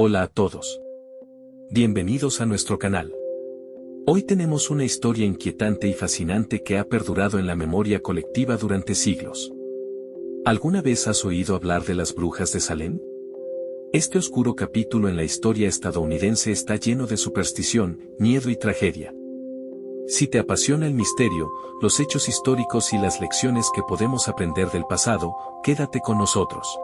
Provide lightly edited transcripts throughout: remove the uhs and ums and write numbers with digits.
Hola a todos. Bienvenidos a nuestro canal. Hoy tenemos una historia inquietante y fascinante que ha perdurado en la memoria colectiva durante siglos. ¿Alguna vez has oído hablar de las brujas de Salem? Este oscuro capítulo en la historia estadounidense está lleno de superstición, miedo y tragedia. Si te apasiona el misterio, los hechos históricos y las lecciones que podemos aprender del pasado, quédate con nosotros.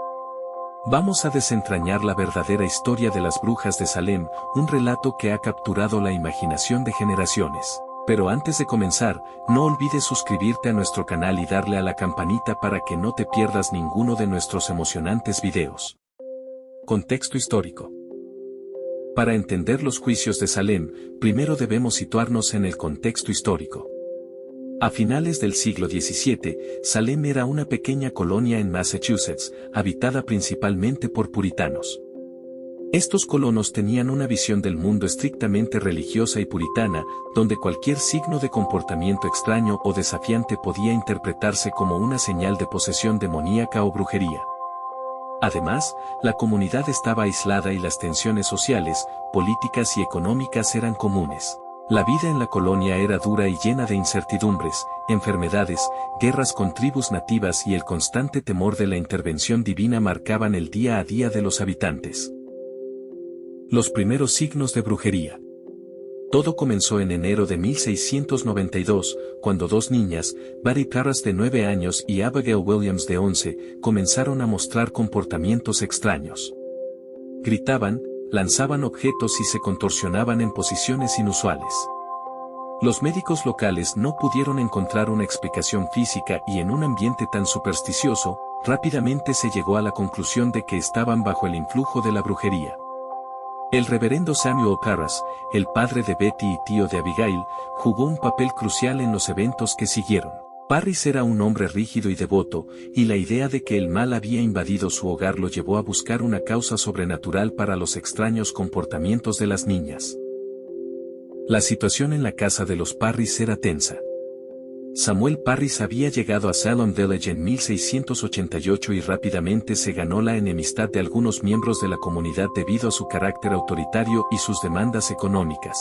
Vamos a desentrañar la verdadera historia de las brujas de Salem, un relato que ha capturado la imaginación de generaciones. Pero antes de comenzar, no olvides suscribirte a nuestro canal y darle a la campanita para que no te pierdas ninguno de nuestros emocionantes videos. Contexto histórico. Para entender los juicios de Salem, primero debemos situarnos en el contexto histórico. A finales del siglo XVII, Salem era una pequeña colonia en Massachusetts, habitada principalmente por puritanos. Estos colonos tenían una visión del mundo estrictamente religiosa y puritana, donde cualquier signo de comportamiento extraño o desafiante podía interpretarse como una señal de posesión demoníaca o brujería. Además, la comunidad estaba aislada y las tensiones sociales, políticas y económicas eran comunes. La vida en la colonia era dura y llena de incertidumbres, enfermedades, guerras con tribus nativas y el constante temor de la intervención divina marcaban el día a día de los habitantes. Los primeros signos de brujería. Todo comenzó en enero de 1692, cuando dos niñas, Betty Parras de 9 años y Abigail Williams de 11, comenzaron a mostrar comportamientos extraños. Gritaban, lanzaban objetos y se contorsionaban en posiciones inusuales. Los médicos locales no pudieron encontrar una explicación física y en un ambiente tan supersticioso, rápidamente se llegó a la conclusión de que estaban bajo el influjo de la brujería. El reverendo Samuel Parras, el padre de Betty y tío de Abigail, jugó un papel crucial en los eventos que siguieron. Parris era un hombre rígido y devoto, y la idea de que el mal había invadido su hogar lo llevó a buscar una causa sobrenatural para los extraños comportamientos de las niñas. La situación en la casa de los Parris era tensa. Samuel Parris había llegado a Salem Village en 1688 y rápidamente se ganó la enemistad de algunos miembros de la comunidad debido a su carácter autoritario y sus demandas económicas.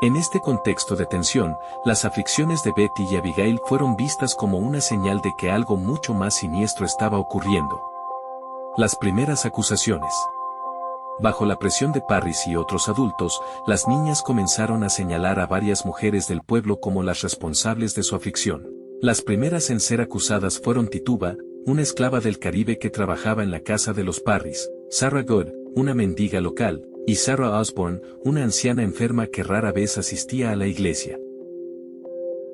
En este contexto de tensión, las aflicciones de Betty y Abigail fueron vistas como una señal de que algo mucho más siniestro estaba ocurriendo. Las primeras acusaciones. Bajo la presión de Parris y otros adultos, las niñas comenzaron a señalar a varias mujeres del pueblo como las responsables de su aflicción. Las primeras en ser acusadas fueron Tituba, una esclava del Caribe que trabajaba en la casa de los Parris, Sarah Good, una mendiga local, y Sarah Osborne, una anciana enferma que rara vez asistía a la iglesia.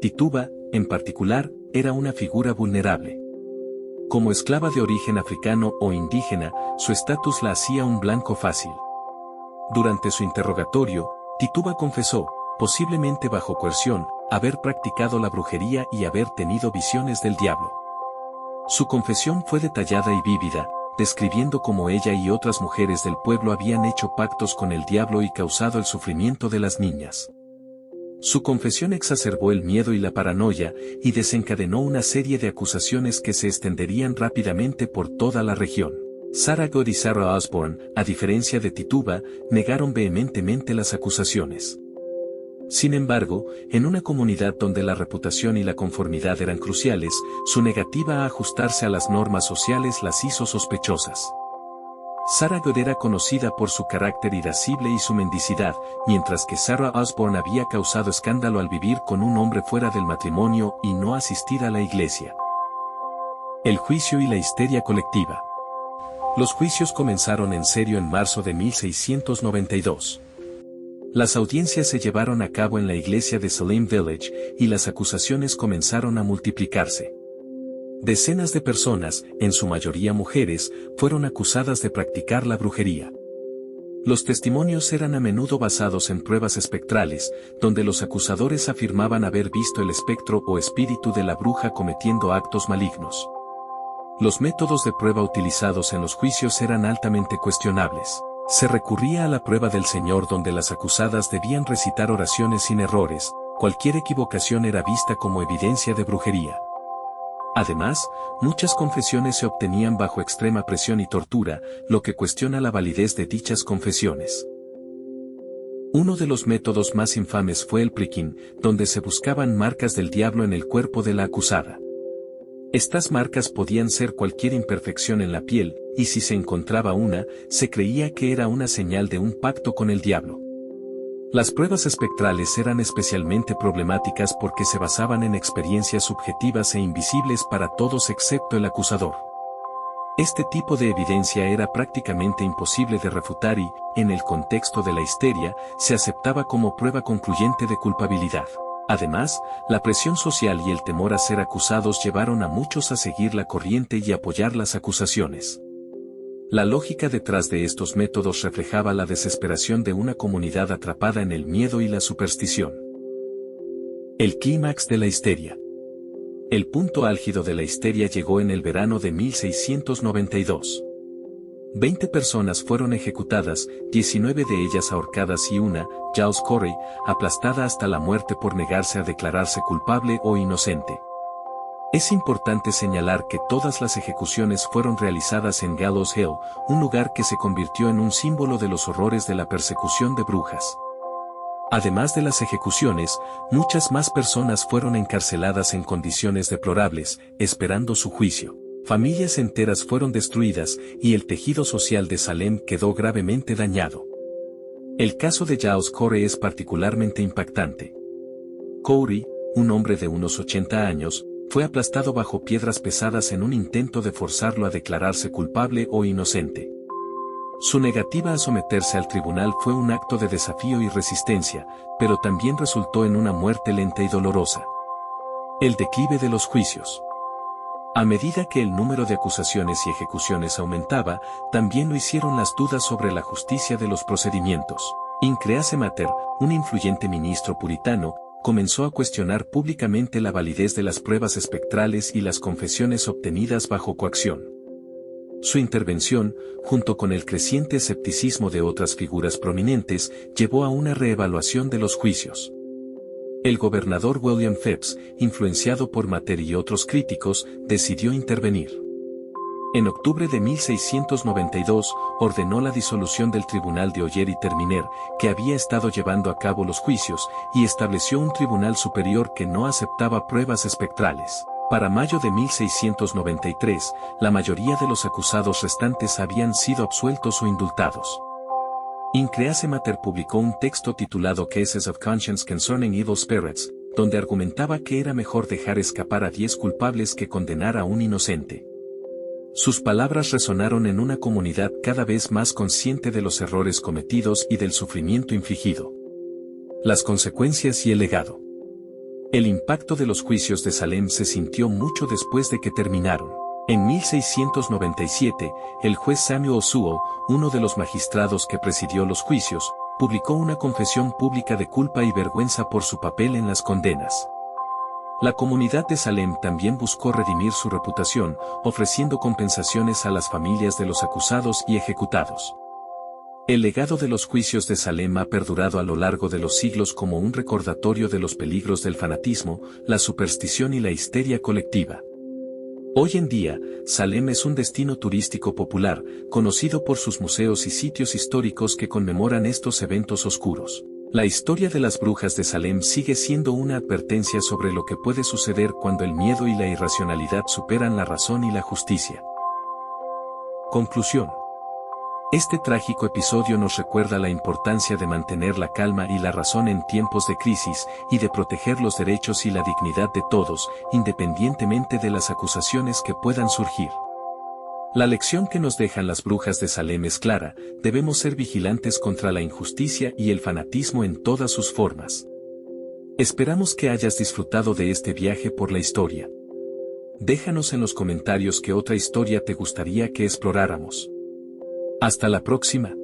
Tituba, en particular, era una figura vulnerable. Como esclava de origen africano o indígena, su estatus la hacía un blanco fácil. Durante su interrogatorio, Tituba confesó, posiblemente bajo coerción, haber practicado la brujería y haber tenido visiones del diablo. Su confesión fue detallada y vívida, describiendo cómo ella y otras mujeres del pueblo habían hecho pactos con el diablo y causado el sufrimiento de las niñas. Su confesión exacerbó el miedo y la paranoia, y desencadenó una serie de acusaciones que se extenderían rápidamente por toda la región. Sarah Good y Sarah Osborne, a diferencia de Tituba, negaron vehementemente las acusaciones. Sin embargo, en una comunidad donde la reputación y la conformidad eran cruciales, su negativa a ajustarse a las normas sociales las hizo sospechosas. Sarah Good era conocida por su carácter irascible y su mendicidad, mientras que Sarah Osborne había causado escándalo al vivir con un hombre fuera del matrimonio y no asistir a la iglesia. El juicio y la histeria colectiva. Los juicios comenzaron en serio en marzo de 1692. Las audiencias se llevaron a cabo en la iglesia de Salem Village, y las acusaciones comenzaron a multiplicarse. Decenas de personas, en su mayoría mujeres, fueron acusadas de practicar la brujería. Los testimonios eran a menudo basados en pruebas espectrales, donde los acusadores afirmaban haber visto el espectro o espíritu de la bruja cometiendo actos malignos. Los métodos de prueba utilizados en los juicios eran altamente cuestionables. Se recurría a la prueba del Señor, donde las acusadas debían recitar oraciones sin errores. Cualquier equivocación era vista como evidencia de brujería. Además, muchas confesiones se obtenían bajo extrema presión y tortura, lo que cuestiona la validez de dichas confesiones. Uno de los métodos más infames fue el pricking, donde se buscaban marcas del diablo en el cuerpo de la acusada. Estas marcas podían ser cualquier imperfección en la piel, y si se encontraba una, se creía que era una señal de un pacto con el diablo. Las pruebas espectrales eran especialmente problemáticas porque se basaban en experiencias subjetivas e invisibles para todos excepto el acusador. Este tipo de evidencia era prácticamente imposible de refutar y, en el contexto de la histeria, se aceptaba como prueba concluyente de culpabilidad. Además, la presión social y el temor a ser acusados llevaron a muchos a seguir la corriente y apoyar las acusaciones. La lógica detrás de estos métodos reflejaba la desesperación de una comunidad atrapada en el miedo y la superstición. El clímax de la histeria. El punto álgido de la histeria llegó en el verano de 1692. 20 personas fueron ejecutadas, 19 de ellas ahorcadas y una, Giles Corey, aplastada hasta la muerte por negarse a declararse culpable o inocente. Es importante señalar que todas las ejecuciones fueron realizadas en Gallows Hill, un lugar que se convirtió en un símbolo de los horrores de la persecución de brujas. Además de las ejecuciones, muchas más personas fueron encarceladas en condiciones deplorables, esperando su juicio. Familias enteras fueron destruidas, y el tejido social de Salem quedó gravemente dañado. El caso de Giles Corey es particularmente impactante. Corey, un hombre de unos 80 años, fue aplastado bajo piedras pesadas en un intento de forzarlo a declararse culpable o inocente. Su negativa a someterse al tribunal fue un acto de desafío y resistencia, pero también resultó en una muerte lenta y dolorosa. El declive de los juicios. A medida que el número de acusaciones y ejecuciones aumentaba, también lo hicieron las dudas sobre la justicia de los procedimientos. Increase Mater, un influyente ministro puritano, comenzó a cuestionar públicamente la validez de las pruebas espectrales y las confesiones obtenidas bajo coacción. Su intervención, junto con el creciente escepticismo de otras figuras prominentes, llevó a una reevaluación de los juicios. El gobernador William Phips, influenciado por Mater y otros críticos, decidió intervenir. En octubre de 1692, ordenó la disolución del Tribunal de Oyer y Terminer, que había estado llevando a cabo los juicios, y estableció un tribunal superior que no aceptaba pruebas espectrales. Para mayo de 1693, la mayoría de los acusados restantes habían sido absueltos o indultados. Increase Mater publicó un texto titulado Cases of Conscience Concerning Evil Spirits, donde argumentaba que era mejor dejar escapar a 10 culpables que condenar a un inocente. Sus palabras resonaron en una comunidad cada vez más consciente de los errores cometidos y del sufrimiento infligido. Las consecuencias y el legado. El impacto de los juicios de Salem se sintió mucho después de que terminaron. En 1697, el juez Samuel Sewall, uno de los magistrados que presidió los juicios, publicó una confesión pública de culpa y vergüenza por su papel en las condenas. La comunidad de Salem también buscó redimir su reputación, ofreciendo compensaciones a las familias de los acusados y ejecutados. El legado de los juicios de Salem ha perdurado a lo largo de los siglos como un recordatorio de los peligros del fanatismo, la superstición y la histeria colectiva. Hoy en día, Salem es un destino turístico popular, conocido por sus museos y sitios históricos que conmemoran estos eventos oscuros. La historia de las brujas de Salem sigue siendo una advertencia sobre lo que puede suceder cuando el miedo y la irracionalidad superan la razón y la justicia. Conclusión. Este trágico episodio nos recuerda la importancia de mantener la calma y la razón en tiempos de crisis y de proteger los derechos y la dignidad de todos, independientemente de las acusaciones que puedan surgir. La lección que nos dejan las brujas de Salem es clara: debemos ser vigilantes contra la injusticia y el fanatismo en todas sus formas. Esperamos que hayas disfrutado de este viaje por la historia. Déjanos en los comentarios qué otra historia te gustaría que exploráramos. Hasta la próxima.